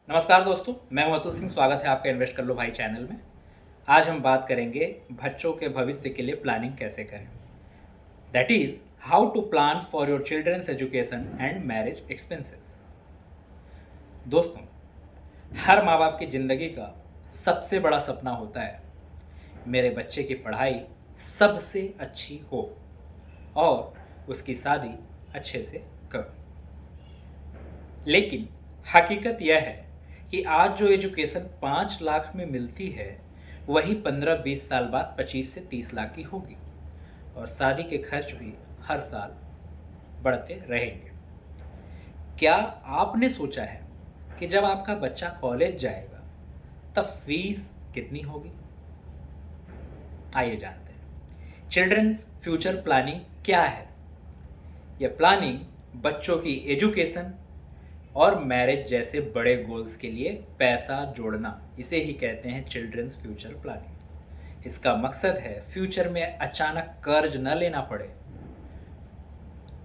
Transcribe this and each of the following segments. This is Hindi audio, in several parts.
नमस्कार दोस्तों, मैं हूं अतुल सिंह। स्वागत है आपका इन्वेस्ट कर लो भाई चैनल में। आज हम बात करेंगे बच्चों के भविष्य के लिए प्लानिंग कैसे करें। That is how to plan for your children's education and marriage expenses. दोस्तों, हर माँ बाप की ज़िंदगी का सबसे बड़ा सपना होता है मेरे बच्चे की पढ़ाई सबसे अच्छी हो और उसकी शादी अच्छे से करूं। लेकिन हकीकत यह है कि आज जो एजुकेशन 5 लाख में मिलती है वही 15-20 साल बाद 25 से 30 लाख की होगी और शादी के खर्च भी हर साल बढ़ते रहेंगे। क्या आपने सोचा है कि जब आपका बच्चा कॉलेज जाएगा तब फीस कितनी होगी? आइए जानते हैं चिल्ड्रंस फ्यूचर प्लानिंग क्या है। यह प्लानिंग बच्चों की एजुकेशन और मैरिज जैसे बड़े गोल्स के लिए पैसा जोड़ना, इसे ही कहते हैं चिल्ड्रंस फ्यूचर प्लानिंग। इसका मकसद है फ्यूचर में अचानक कर्ज न लेना पड़े।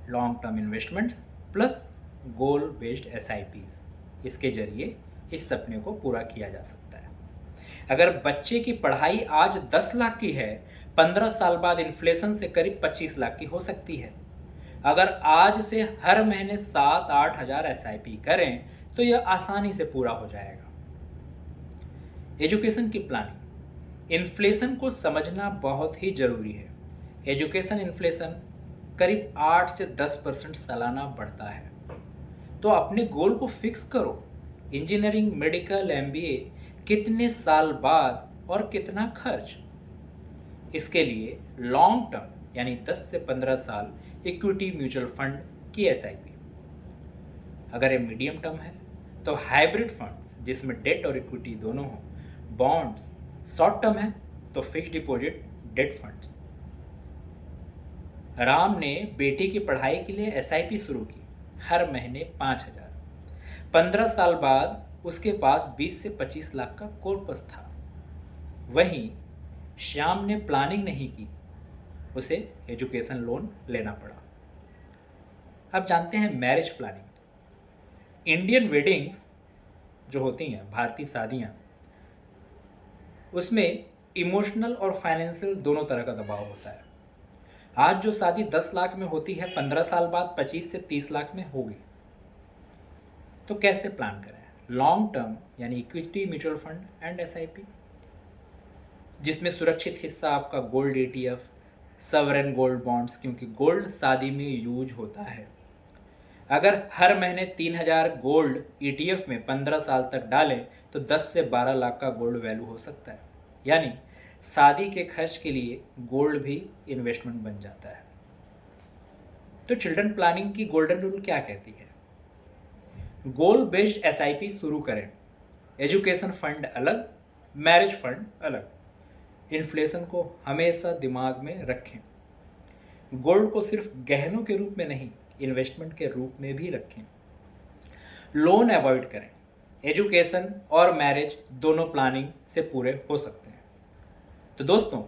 लॉन्ग टर्म इन्वेस्टमेंट्स प्लस गोल बेस्ड एसआईपीज, इसके जरिए इस सपने को पूरा किया जा सकता है। अगर बच्चे की पढ़ाई आज 10 लाख की है, 15 साल बाद इन्फ्लेशन से करीब 25 लाख की हो सकती है। अगर आज से हर महीने 7-8 हज़ार एसआईपी करें तो यह आसानी से पूरा हो जाएगा। एजुकेशन की प्लानिंग, इन्फ्लेशन को समझना बहुत ही जरूरी है। एजुकेशन इन्फ्लेशन करीब 8 से 10% सालाना बढ़ता है। तो अपने गोल को फिक्स करो। इंजीनियरिंग, मेडिकल, एमबीए कितने साल बाद और कितना खर्च? इसके लिए लॉन्ग टर्म यानी 10 से 15 साल इक्विटी म्यूचुअल फंड की एसआईपी। अगर ये मीडियम टर्म है तो हाइब्रिड फंड्स जिसमें डेट और इक्विटी दोनों हो। बॉन्ड्स शॉर्ट टर्म है तो fixed deposit date funds. Ram ने बेटी की पढ़ाई के लिए एसआईपी शुरू की, हर महीने 5,000। 15 साल बाद उसके पास 20 से 25 लाख का कॉर्पस था। वहीं श्याम ने प्लानिंग नहीं की, उसे एजुकेशन लोन लेना पड़ा। अब जानते हैं मैरिज प्लानिंग। इंडियन वेडिंग्स जो होती हैं, भारतीय शादियाँ, उसमें इमोशनल और फाइनेंशियल दोनों तरह का दबाव होता है। आज जो शादी 10 लाख में होती है, 15 साल बाद 25 से 30 लाख में होगी। तो कैसे प्लान करें? लॉन्ग टर्म यानी equity mutual fund and SIP, जिसमें सुरक्षित हिस्सा आपका गोल्ड ETF, सवरेन गोल्ड बॉन्ड्स, क्योंकि गोल्ड शादी में यूज होता है। अगर हर महीने 3,000 गोल्ड ETF में 15 साल तक डालें तो 10 से 12 लाख का गोल्ड वैल्यू हो सकता है। यानी शादी के खर्च के लिए गोल्ड भी इन्वेस्टमेंट बन जाता है। तो चिल्ड्रन प्लानिंग की गोल्डन रूल क्या कहती है? गोल बेस्ड एसआईपी शुरू करें। एजुकेशन फंड अलग, मैरिज फंड अलग। इन्फ्लेशन को हमेशा दिमाग में रखें। गोल्ड को सिर्फ गहनों के रूप में नहीं, इन्वेस्टमेंट के रूप में भी रखें। लोन अवॉइड करें। एजुकेशन और मैरिज दोनों प्लानिंग से पूरे हो सकते हैं। तो दोस्तों,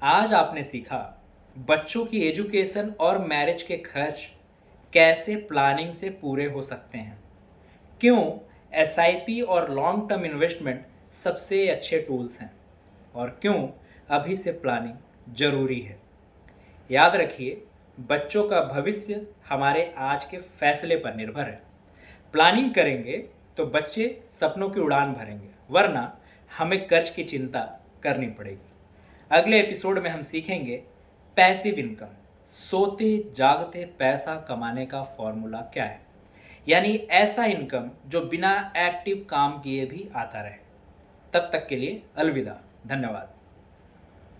आज आपने सीखा बच्चों की एजुकेशन और मैरिज के खर्च कैसे प्लानिंग से पूरे हो सकते हैं, क्यों एसआईपी और लॉन्ग टर्म इन्वेस्टमेंट सबसे अच्छे टूल्स हैं और क्यों अभी से प्लानिंग जरूरी है। याद रखिए, बच्चों का भविष्य हमारे आज के फैसले पर निर्भर है। प्लानिंग करेंगे तो बच्चे सपनों की उड़ान भरेंगे, वरना हमें कर्ज की चिंता करनी पड़ेगी। अगले एपिसोड में हम सीखेंगे पैसिव इनकम, सोते जागते पैसा कमाने का फॉर्मूला क्या है, यानी ऐसा इनकम जो बिना एक्टिव काम किए भी आता रहे। तब तक के लिए अलविदा, धन्यवाद।